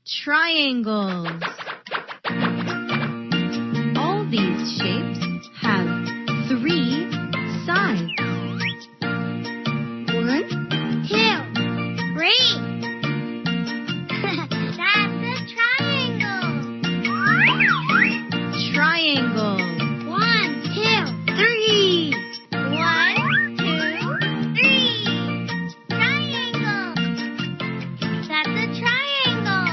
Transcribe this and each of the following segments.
triangles. All these shapes have 3 sides. 1, 2, 3. That's a triangle. Triangle. 1, 2, 3. 1, 2, 3. Triangle. That's a triangle.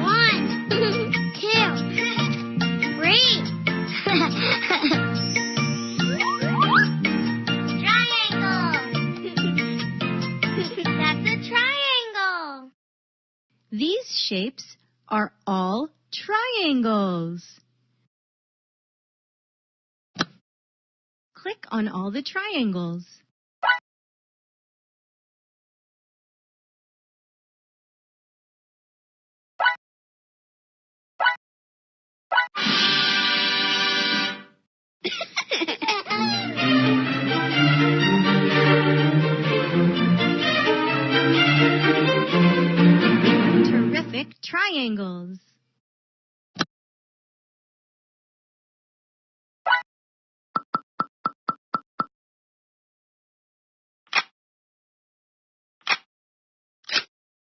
1, 2, 3. Triangle. That's a triangle. These shapes are all triangles. Click on all the triangles. Terrific triangles.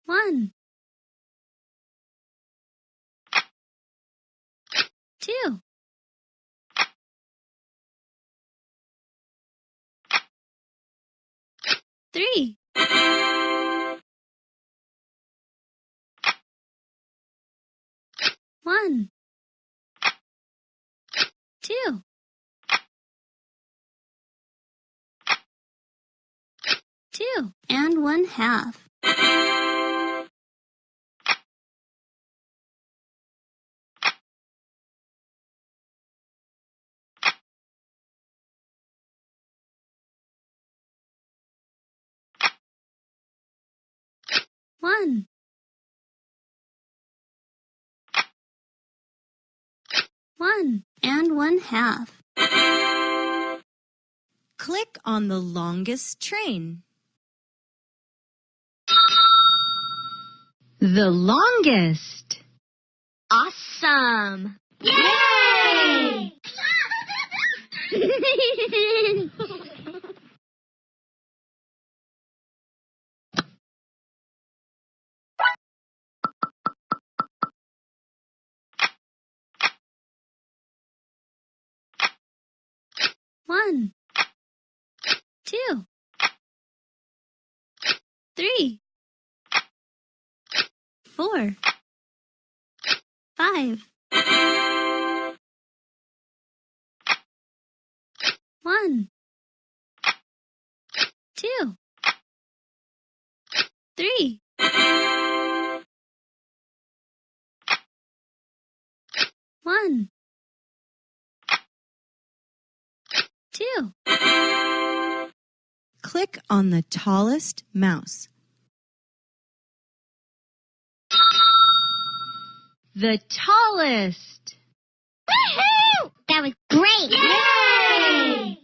One, 2, 3, 1, 2, 2 and 1/2. 1, 1 and 1/2. Click on the longest train. The longest. Awesome! Yay! 1, 2, 3, 4, 5. 1, 2, 3. 1, 2. Click on the tallest mouse. The tallest. Woohoo! That was great! Yay!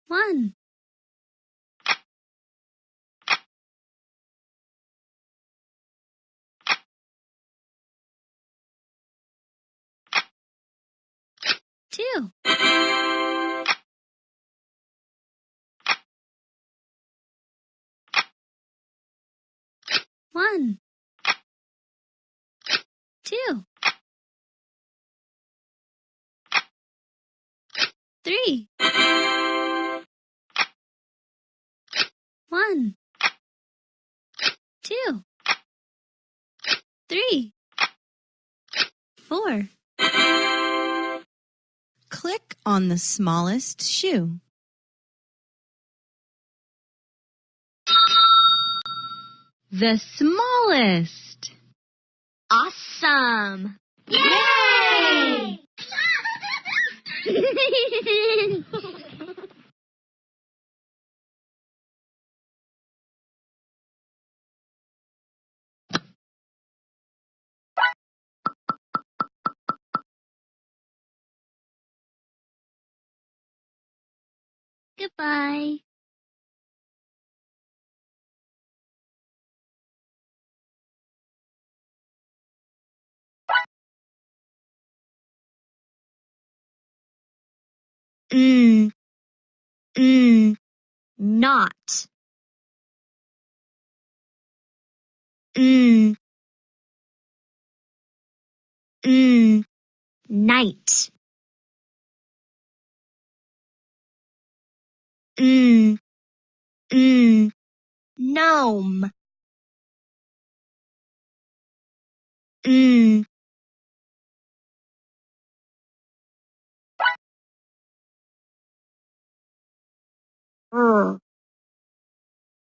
One, 2, 1, 2, 3. 1, 2, 3, 4. Click on the smallest shoe. The smallest. Awesome! Yay! Goodbye. Mm, not. Mm, night. Mm, gnome. Mm,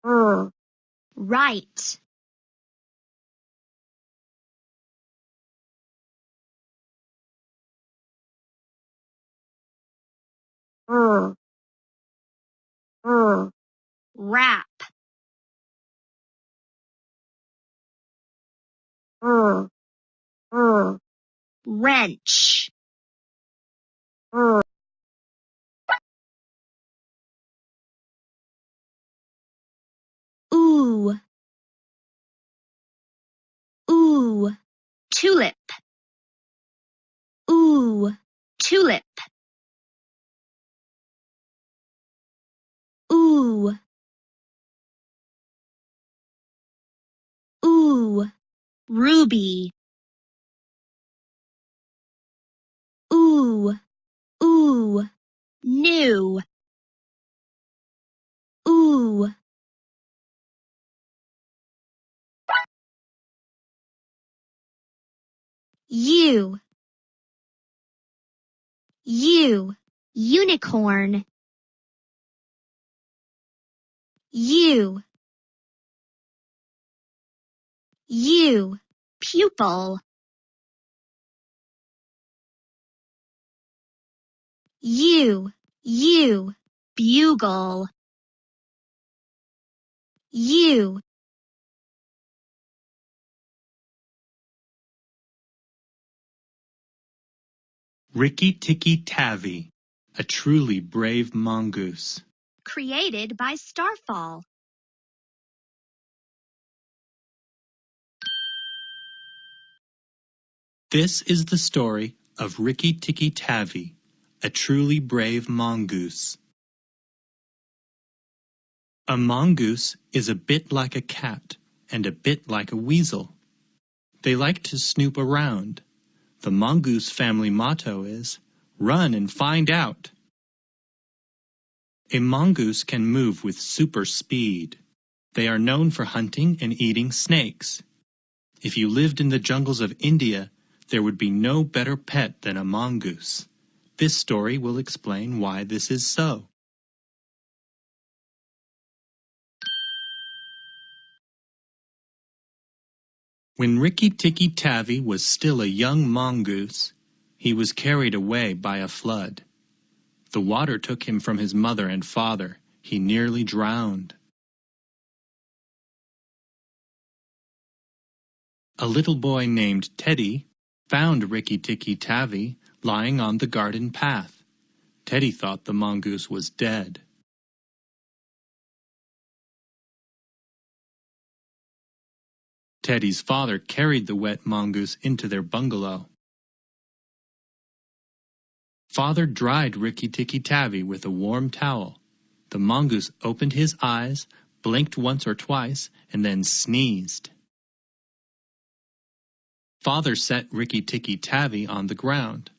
r, right. R, wrap. R, wrench. R, ooh, tulip. Ooh, tulip. Ooh, ruby. Ooh, new. Ooh, you, unicorn. You, pupil. You, bugle. You, Rikki-tikki-tavi, a truly brave mongoose. created by Starfall. This is the story of Rikki-tikki-tavi, a truly brave mongoose. A mongoose is a bit like a cat and a bit like a weasel. They like to snoop around. The mongoose family motto is, "Run and find out." A mongoose can move with super speed. They are known for hunting and eating snakes. If you lived in the jungles of India, there would be no better pet than a mongoose. This story will explain why this is so. When Rikki-tikki-tavi was still a young mongoose, he was carried away by a flood. The water took him from his mother and father. He nearly drowned. A little boy named Teddy found Rikki-tikki-tavi lying on the garden path. Teddy thought the mongoose was dead. Teddy's father carried the wet mongoose into their bungalow. Father dried Rikki-tikki-tavi with a warm towel. The mongoose opened his eyes, blinked once or twice, and then sneezed. Father set Rikki-tikki-tavi on the ground.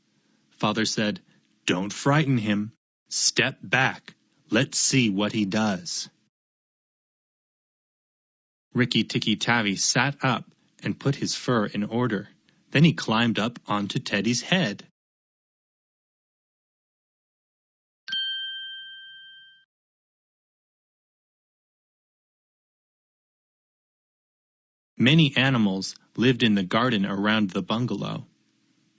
Father said, "Don't frighten him. Step back. Let's see what he does." Rikki-tikki-tavi sat up and put his fur in order. Then he climbed up onto Teddy's head. Many animals lived in the garden around the bungalow.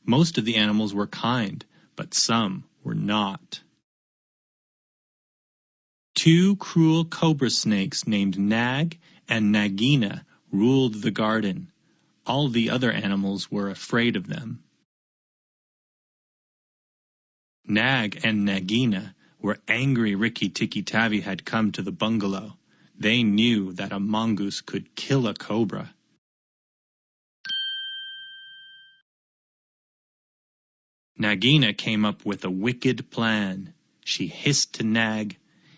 Most of the animals were kind, but some were not. Two cruel cobra snakes named Nag and Nagina ruled the garden. All the other animals were afraid of them. Nag and Nagina were angry Rikki Tikki Tavi had come to the bungalow. They knew that a mongoose could kill a cobra. Nagina came up with a wicked plan. She hissed to Nag,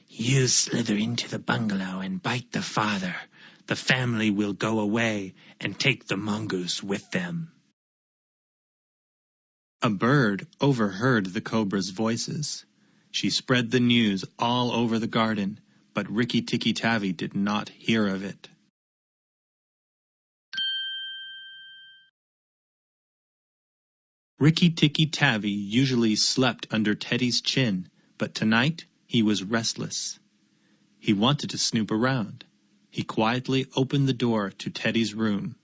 "You slither into the bungalow and bite the father. The family will go away and take the mongoose with them." A bird overheard the cobra's voices. She spread the news all over the garden, but Rikki Tikki Tavi did not hear of it. Rikki Tikki Tavi usually slept under Teddy's chin, but tonight he was restless. He wanted to snoop around. He quietly opened the door to Teddy's room.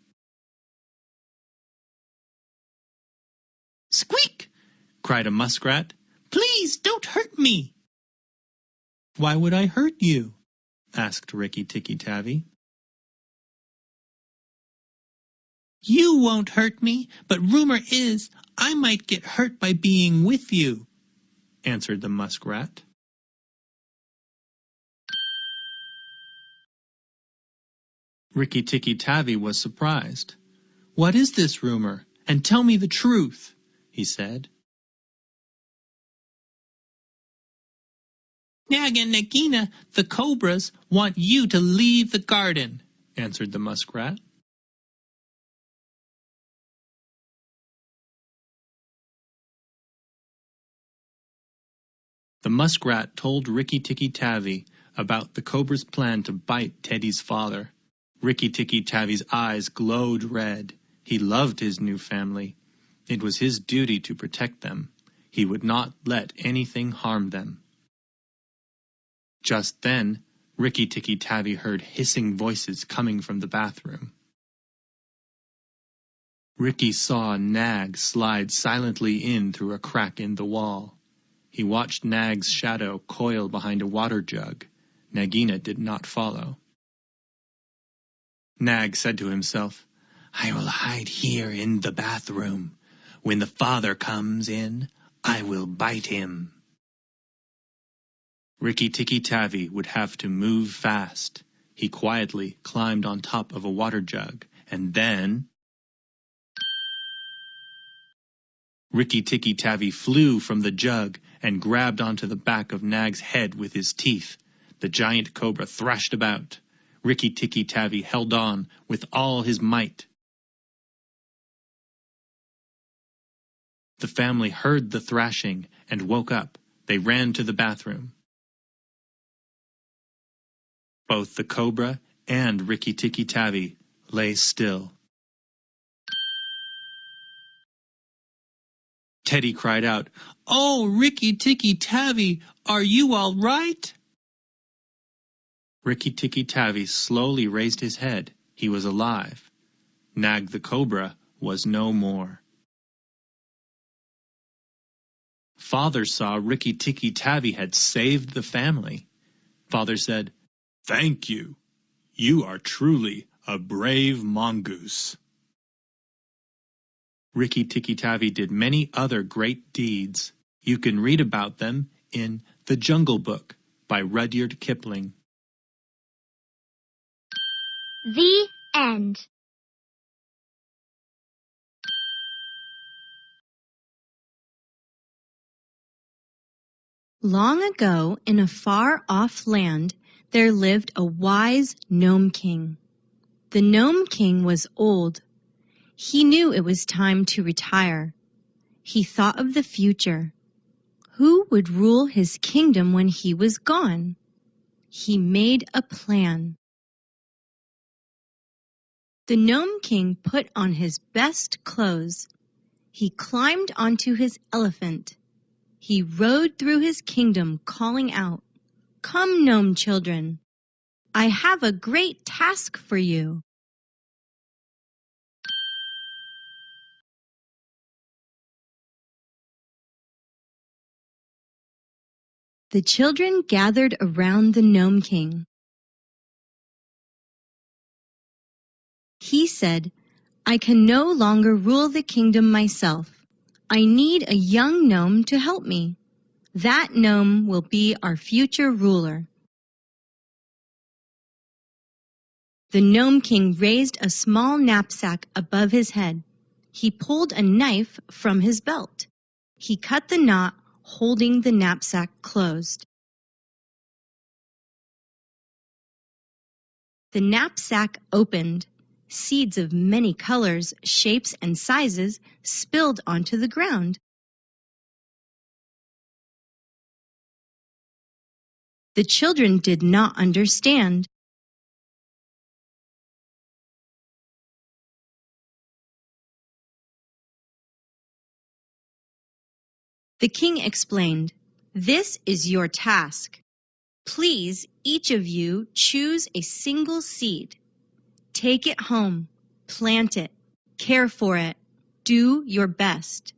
"Squeak!" cried a muskrat. "Please don't hurt me." "Why would I hurt you?" asked Rikki Tikki Tavi. "You won't hurt me, but rumor is I might get hurt by being with you," answered the muskrat. Rikki Tikki Tavi was surprised. "What is this rumor? And tell me the truth," he said. "Nag and Nagina, the cobras, want you to leave the garden," answered the muskrat. The muskrat told Rikki Tikki Tavi about the cobra's plan to bite Teddy's father. Rikki Tikki Tavi's eyes glowed red. He loved his new family. It was his duty to protect them. He would not let anything harm them. Just then, Rikki Tikki Tavi heard hissing voices coming from the bathroom. Rikki saw Nag slide silently in through a crack in the wall. He watched Nag's shadow coil behind a water jug. Nagina did not follow. Nag said to himself, "I will hide here in the bathroom. When the father comes in, I will bite him." Rikki Tikki Tavi would have to move fast. He quietly climbed on top of a water jug, and then Rikki Tikki Tavi flew from the jug and grabbed onto the back of Nag's head with his teeth. The giant cobra thrashed about. Rikki Tikki Tavi held on with all his might. The family heard the thrashing and woke up. They ran to the bathroom. Both the cobra and Rikki Tikki Tavi lay still. Teddy cried out, "Oh, Rikki Tikki Tavi, are you all right?" Rikki Tikki Tavi slowly raised his head. He was alive. Nag the cobra was no more. Father saw Rikki Tikki Tavi had saved the family. Father said, "Thank you. You are truly a brave mongoose." Rikki Tikki Tavi did many other great deeds. You can read about them in The Jungle Book by Rudyard Kipling. The end. Long ago, in a far-off land, there lived a wise gnome king. The gnome king was old. He knew it was time to retire. He thought of the future. Who would rule his kingdom when he was gone? He made a plan. The gnome king put on his best clothes. He climbed onto his elephant. He rode through his kingdom calling out, "Come, gnome children, I have a great task for you." The children gathered around the gnome king. He said, "I can no longer rule the kingdom myself. I need a young gnome to help me. That gnome will be our future ruler. The Gnome King raised a small knapsack above his head. He pulled a knife from his belt. He cut the knot, holding the knapsack closed. The knapsack opened. Seeds of many colors, shapes, and sizes spilled onto the ground. The children did not understand. The king explained, "This is your task. Please, each of you choose a single seed. Take it home, plant it, care for it, do your best.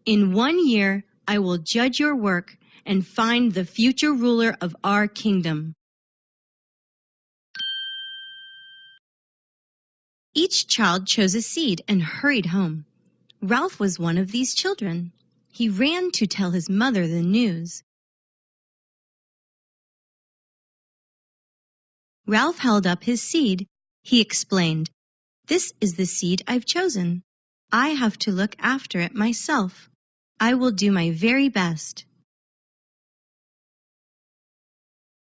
In 1 year, I will judge your work and find the future ruler of our kingdom." Each child chose a seed and hurried home. Ralph was one of these children. He ran to tell his mother the news. Ralph held up his seed. He explained, "This is the seed I've chosen. I have to look after it myself. I will do my very best."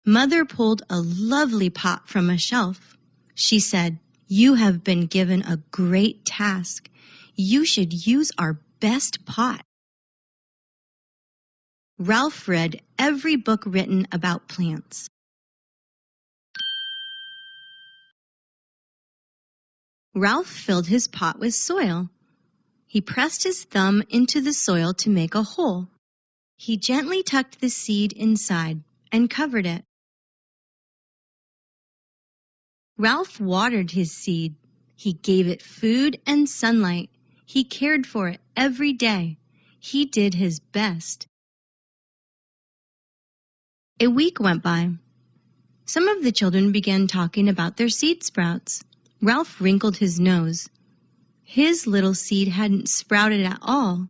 Mother pulled a lovely pot from a shelf. She said, "You have been given a great task. You should use our best pot." Ralph read every book written about plants. Ralph filled his pot with soil. He pressed his thumb into the soil to make a hole. He gently tucked the seed inside and covered it. Ralph watered his seed. He gave it food and sunlight. He cared for it every day. He did his best. A week went by. Some of the children began talking about their seed sprouts. Ralph wrinkled his nose. His little seed hadn't sprouted at all.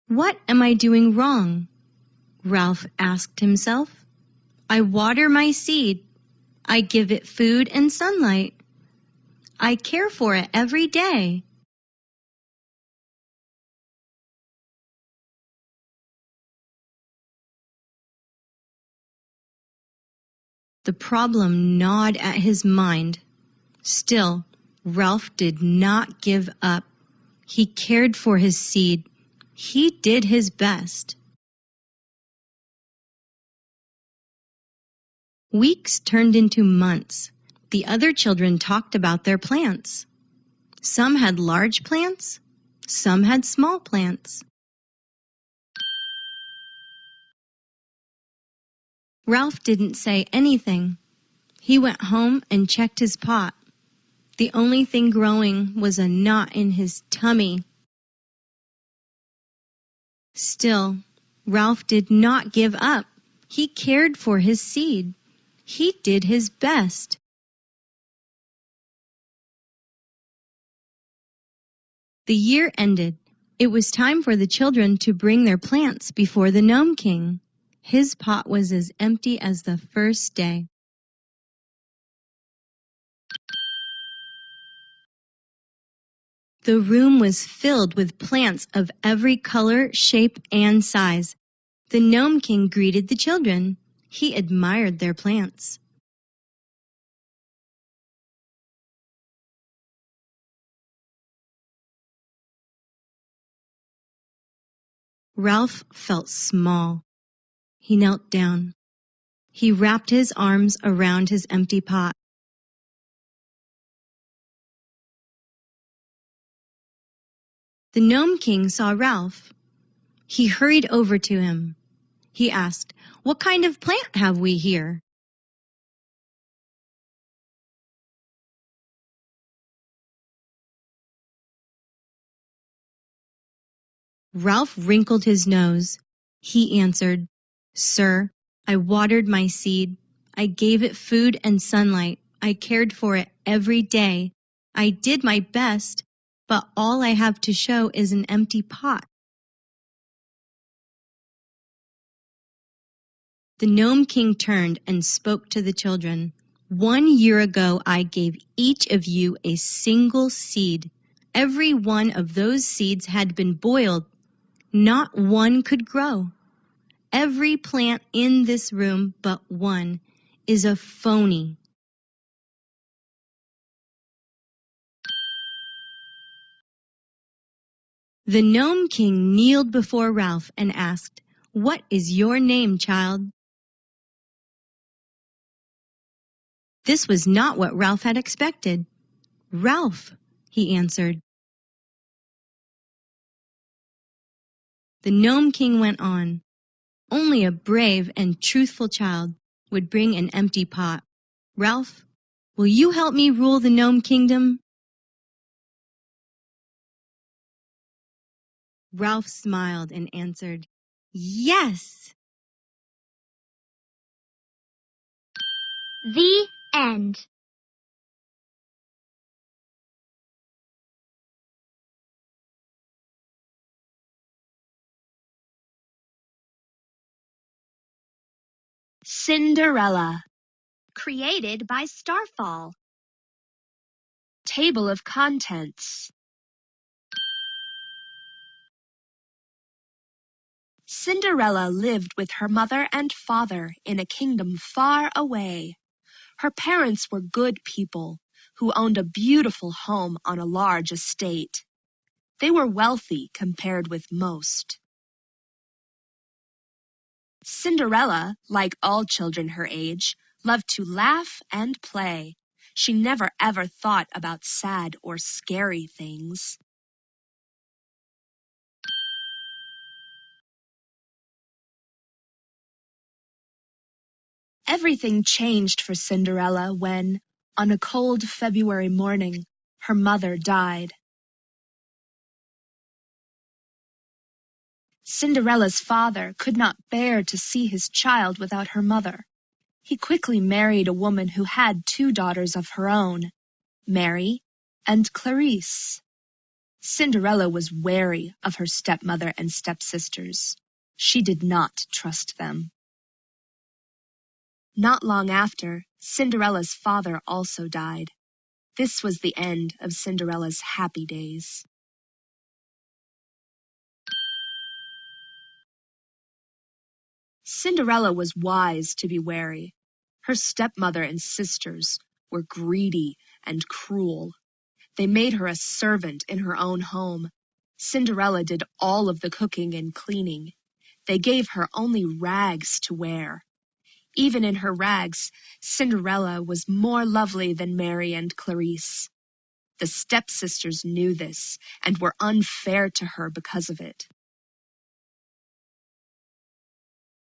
"What am I doing wrong?" Ralph asked himself. "I water my seed. I give it food and sunlight. I care for it every day." The problem gnawed at his mind. Still, Ralph did not give up. He cared for his seed. He did his best. Weeks turned into months. The other children talked about their plants. Some had large plants. Some had small plants. Ralph didn't say anything. He went home and checked his pot. The only thing growing was a knot in his tummy. Still, Ralph did not give up. He cared for his seed. He did his best. The year ended. It was time for the children to bring their plants before the Gnome King. His pot was as empty as the first day. The room was filled with plants of every color, shape, and size. The Gnome King greeted the children. He admired their plants. Ralph felt small. He knelt down. He wrapped his arms around his empty pot. The Gnome King saw Ralph. He hurried over to him. He asked, "What kind of plant have we here?" Ralph wrinkled his nose. He answered, "Sir, I watered my seed. I gave it food and sunlight. I cared for it every day. I did my best. but all I have to show is an empty pot. The Gnome King turned and spoke to the children. 1 year ago, I gave each of you a single seed. Every one of those seeds had been boiled. Not one could grow. Every plant in this room but one is a phony. The Gnome King kneeled before Ralph and asked, "What is your name, child?" This was not what Ralph had expected. "Ralph," he answered. The Gnome King went on. Only a brave and truthful child would bring an empty pot. Ralph, will you help me rule the Gnome Kingdom? Ralph smiled and answered, "Yes." The end. Cinderella. Created by Starfall. Table of Contents. Cinderella lived with her mother and father in a kingdom far away. Her parents were good people who owned a beautiful home on a large estate. They were wealthy compared with most. Cinderella, like all children her age, loved to laugh and play. She never ever thought about sad or scary things. Everything changed for Cinderella when, on a cold February morning, her mother died. Cinderella's father could not bear to see his child without her mother. He quickly married a woman who had 2 daughters of her own, Mary and Clarice. Cinderella was wary of her stepmother and stepsisters. She did not trust them. Not long after, Cinderella's father also died. This was the end of Cinderella's happy days. Cinderella was wise to be wary. Her stepmother and sisters were greedy and cruel. They made her a servant in her own home. Cinderella did all of the cooking and cleaning. They gave her only rags to wear. Even in her rags, Cinderella was more lovely than Mary and Clarice. The stepsisters knew this and were unfair to her because of it.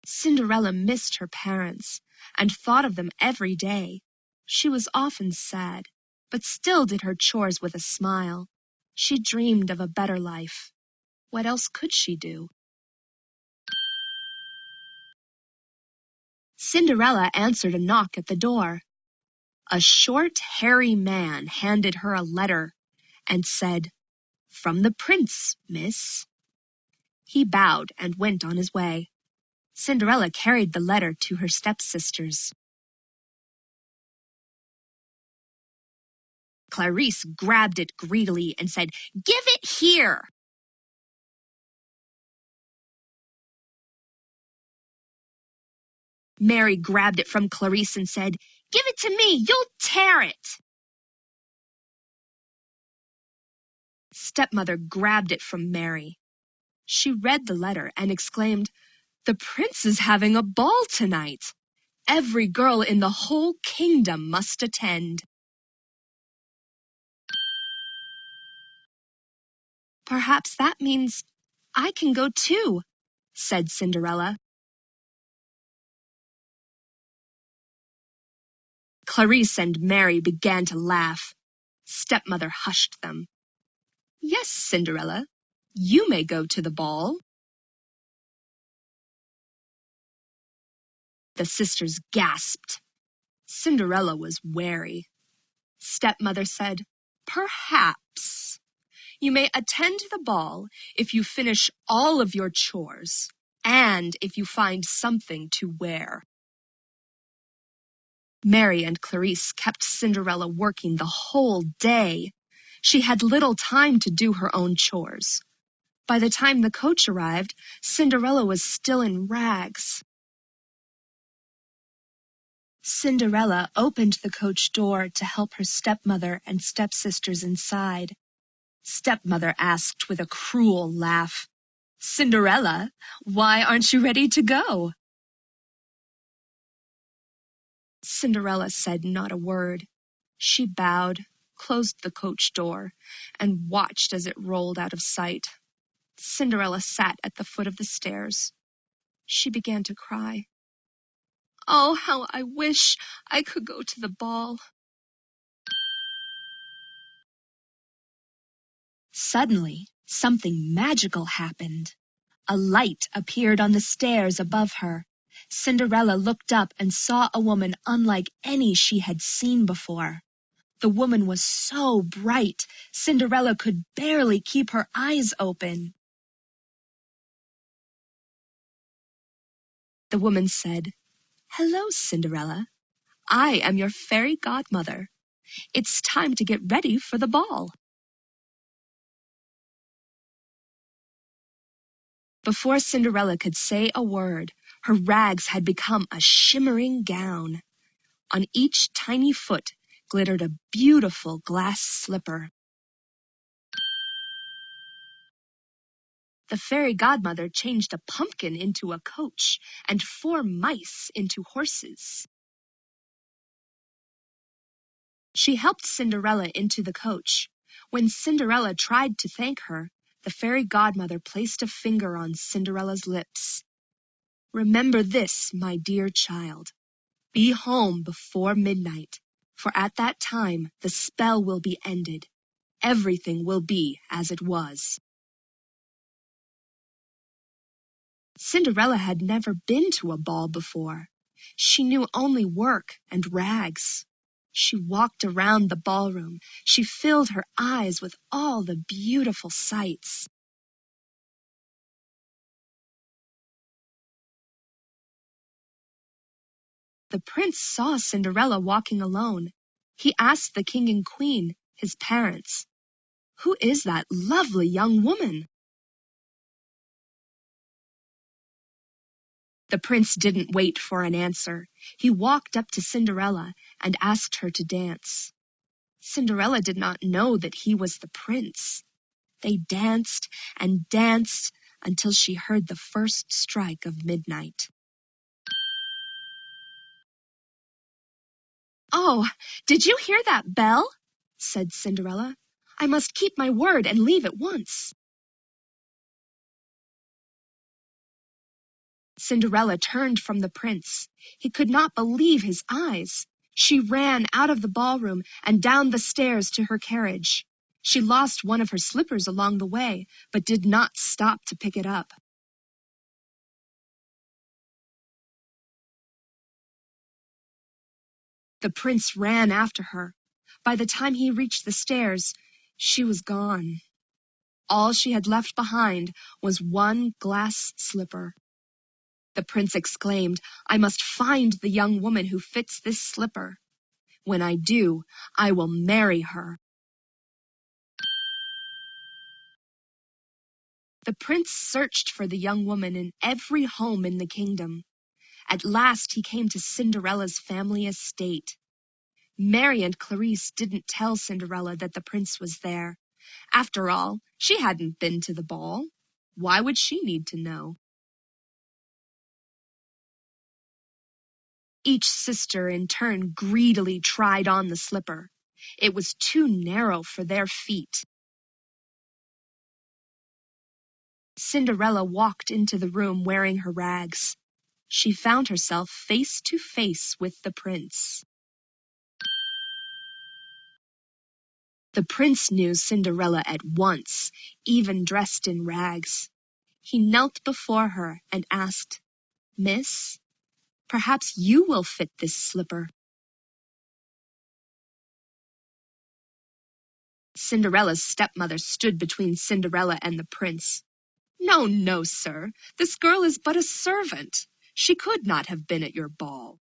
Cinderella missed her parents and thought of them every day. She was often sad, but still did her chores with a smile. She dreamed of a better life. What else could she do? Cinderella answered a knock at the door. A short, hairy man handed her a letter and said, "From the prince, miss." He bowed and went on his way. Cinderella carried the letter to her stepsisters. Clarice grabbed it greedily and said, "Give it here!" Mary grabbed it from Clarice and said, "Give it to me, you'll tear it." Stepmother grabbed it from Mary. She read the letter and exclaimed, "The prince is having a ball tonight. Every girl in the whole kingdom must attend." "Perhaps that means I can go too," said Cinderella. Clarice and Mary began to laugh. Stepmother hushed them. "Yes, Cinderella, you may go to the ball." The sisters gasped. Cinderella was wary. Stepmother said, "Perhaps." You may attend the ball if you finish all of your chores and if you find something to wear. Mary and Clarice kept Cinderella working the whole day. She had little time to do her own chores. By the time the coach arrived, Cinderella was still in rags. Cinderella opened the coach door to help her stepmother and stepsisters inside. Stepmother asked with a cruel laugh, "Cinderella, why aren't you ready to go?" Cinderella said not a word. She bowed, closed the coach door, and watched as it rolled out of sight. Cinderella sat at the foot of the stairs. She began to cry. "Oh, how I wish I could go to the ball." Suddenly, something magical happened. A light appeared on the stairs above her. Cinderella looked up and saw a woman unlike any she had seen before. The woman was so bright, Cinderella could barely keep her eyes open. The woman said, "Hello, Cinderella. I am your fairy godmother. It's time to get ready for the ball." Before Cinderella could say a word, her rags had become a shimmering gown. On each tiny foot glittered a beautiful glass slipper. The fairy godmother changed a pumpkin into a coach and 4 mice into horses. She helped Cinderella into the coach. When Cinderella tried to thank her, the fairy godmother placed a finger on Cinderella's lips. "Remember this, my dear child. Be home before midnight, for at that time the spell will be ended. Everything will be as it was." Cinderella had never been to a ball before. She knew only work and rags. She walked around the ballroom. She filled her eyes with all the beautiful sights. The prince saw Cinderella walking alone. He asked the king and queen, his parents, "Who is that lovely young woman?" The prince didn't wait for an answer. He walked up to Cinderella and asked her to dance. Cinderella did not know that he was the prince. They danced and danced until she heard the first strike of midnight. "Oh, did you hear that bell?" said Cinderella. "I must keep my word and leave at once." Cinderella turned from the prince. He could not believe his eyes. She ran out of the ballroom and down the stairs to her carriage. She lost one of her slippers along the way, but did not stop to pick it up. The prince ran after her. By the time he reached the stairs, she was gone. All she had left behind was one glass slipper. The prince exclaimed, "I must find the young woman who fits this slipper. When I do, I will marry her." The prince searched for the young woman in every home in the kingdom. At last he came to Cinderella's family estate. Mary and Clarice didn't tell Cinderella that the prince was there. After all, she hadn't been to the ball. Why would she need to know? Each sister in turn greedily tried on the slipper. It was too narrow for their feet. Cinderella walked into the room wearing her rags. She found herself face to face with the prince. The prince knew Cinderella at once, even dressed in rags. He knelt before her and asked, "Miss, perhaps you will fit this slipper." Cinderella's stepmother stood between Cinderella and the prince. "No, no, sir. This girl is but a servant. She could not have been at your ball."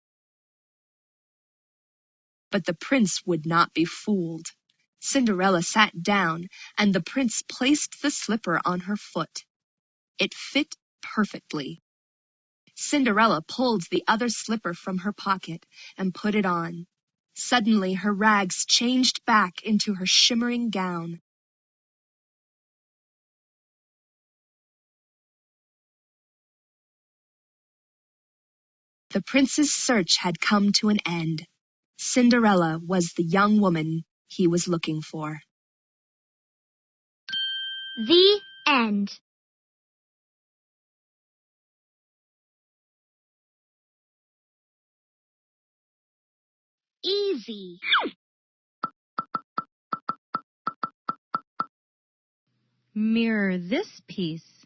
But the prince would not be fooled. Cinderella sat down, and the prince placed the slipper on her foot. It fit perfectly. Cinderella pulled the other slipper from her pocket and put it on. Suddenly her rags changed back into her shimmering gown. The prince's search had come to an end. Cinderella was the young woman he was looking for. The end. Easy. Mirror this piece